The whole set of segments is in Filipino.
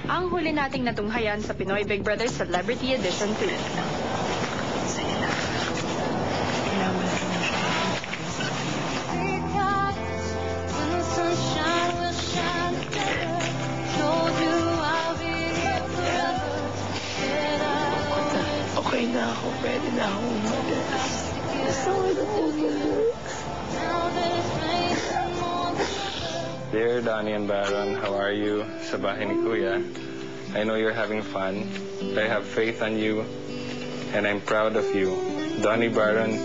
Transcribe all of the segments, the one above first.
ang huli nating natunghayan sa Pinoy Big Brother Celebrity Edition 3. Okay na ako, pwede na ako umalis. Dear Donnie and Baron, how are you? Sa bahay ni Kuya. I know you're having fun. I have faith on you, and I'm proud of you. Donnie, Baron,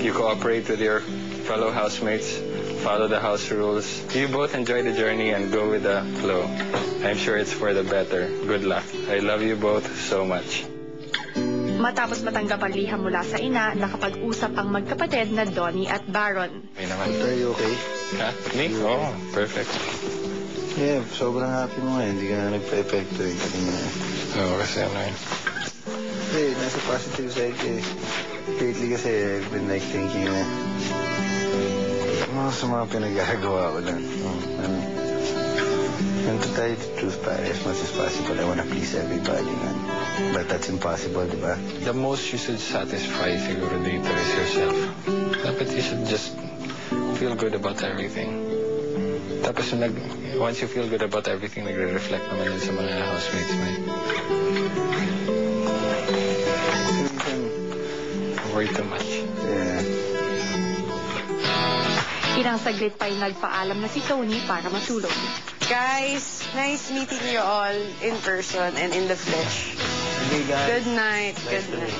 you cooperate with your fellow housemates, follow the house rules. You both enjoy the journey and go with the flow. I'm sure it's for the better. Good luck. I love you both so much. Matapos matanggap ang liham mula sa ina, nakapag-usap ang magkapatid na Donnie at Baron. May naman. Are you okay? Ha? Me? Oh, perfect. Yeah, sobrang happy mo ngayon. Hindi ka na nagpa-epekto eh. Oo, kasi ano eh. Hindi, nasa positive side ka eh. Lately kasi I've been like thinking na sa mga pinagagawa ko lang. And to tell you the truth, pare, as much as possible, I wanna please everybody, man. But that's impossible, di ba? The most you should satisfy siguro dito is yourself. Dapat you should just feel good about everything. Tapos once you feel good about everything, nagre-reflect naman yun sa mga housemates mo. Worry too much. Yeah. Ilang saglit pa'y nagpaalam na si Tony para matulog. Guys, nice meeting you all in person and in the flesh. Hey, guys. Good night. Good night.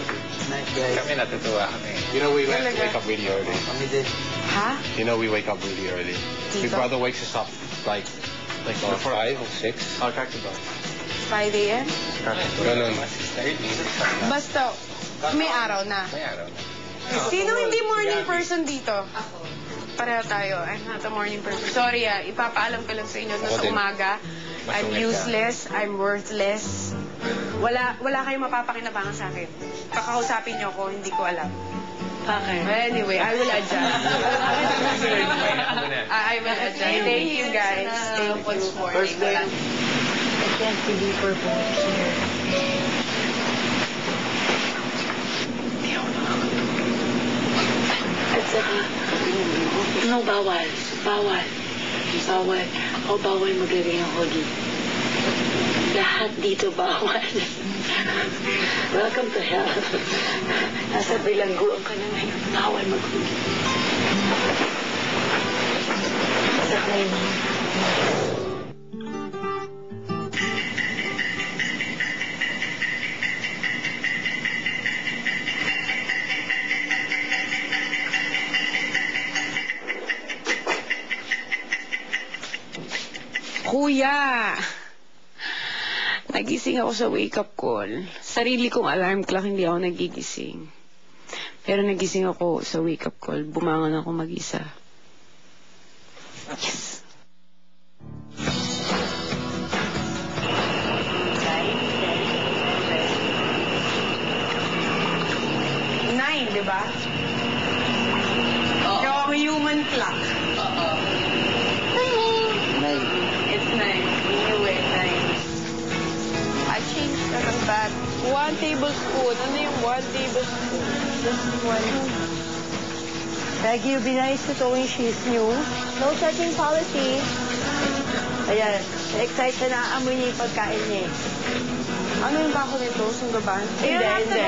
Night, guys. Kami natutuwa kami. You know, we wake Talaga? up really early. Kami din. Ha? You know, we wake up really early. Big Tito? brother wakes us up like 5 or 6. I'll crack the door. 5 a.m.? Ganun. Basta, may araw na. May araw na. Sino hindi morning person dito? Pareho tayo. I'm not a morning person. Sorry ipapaalam ko lang sa inyo na Ako sa din. umaga. I'm Masungit ka. useless. I'm worthless. Wala kayong mapapakinabangan sa akin. Kakausapin niyo ako, hindi ko alam. Okay. But anyway, I will adjust. I will adjust. Thank you guys. Thank you. First day. I can't believe we're both here. No, bawal. Bawal. Bawal. O bawal maglagay ng hoodie. Lahat dito bawal. Welcome to hell. Nasa bilangguan ka na ngayon. Bawal mag-hoodie. Sakay mo. Kuya! Nagising ako sa wake-up call. Sarili kong alarm clock, hindi ako nagigising. Pero nagising ako sa wake-up call. Bumangon ako mag-isa. Yes! Nine, di ba? Yung human clock. Night. It's 9. We knew it, 9. I changed ka ng bag. 1 tablespoon. Ano yung 1 tablespoon? Just 1. Peggy, be nice to Tony. She's new. No touching policy. Ayan. Excited na amoy niya yung pagkain niya. Ano yung bako nito? Sunggaban? Hindi, hindi.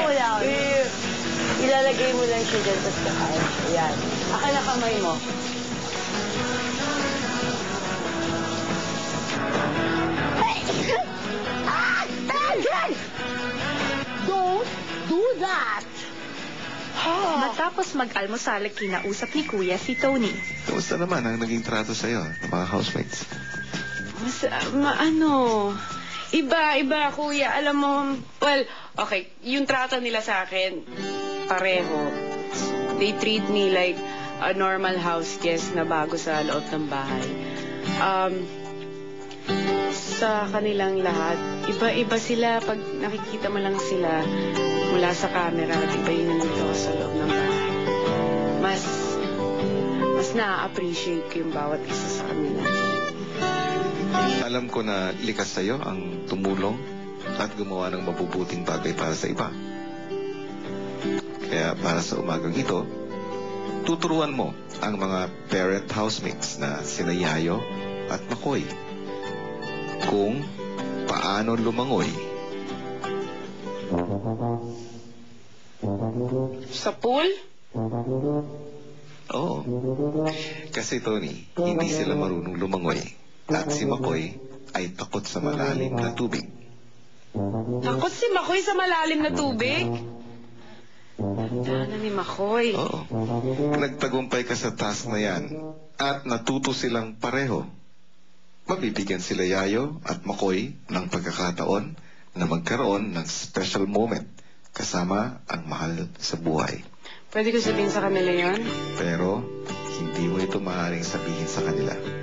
Ilalagay mo lang siya dyan, tapos kakain siya. Ayan. Akala kamay mo. Don't do that! Matapos mag-almusal, kinausap ni Kuya si Tony. Kamusta naman ang naging trato sa'yo ng mga housemates? Iba, kuya. Alam mo, well, okay, yung trato nila sa akin, pareho. They treat me like a normal house guest na bago sa loob ng bahay. Sa kanilang lahat, iba sila. Pag nakikita mo lang sila mula sa camera, at iba yung nandito ko sa loob ng bahay. Mas na-appreciate ko yung bawat isa sa kanila. Alam ko na likas sa'yo ang tumulong at gumawa ng mabubuting bagay para sa iba. Kaya para sa umagang ito, tuturuan mo ang mga parent housemates na sina Yayo at Makoy kung paano lumangoy. Sa pool? Oo. Kasi Tony, hindi sila marunong lumangoy. At si Makoy ay takot sa malalim na tubig. Takot si Makoy sa malalim na tubig? Tanda na ni Makoy. Oo. Nagtagumpay ka sa task na yan at natuto silang pareho. Mabibigyan sila Yayo at Makoy ng pagkakataon na magkaroon ng special moment kasama ang mahal sa buhay. Pwede ko sabihin sa kanila yon? Pero hindi mo ito maaaring sabihin sa kanila.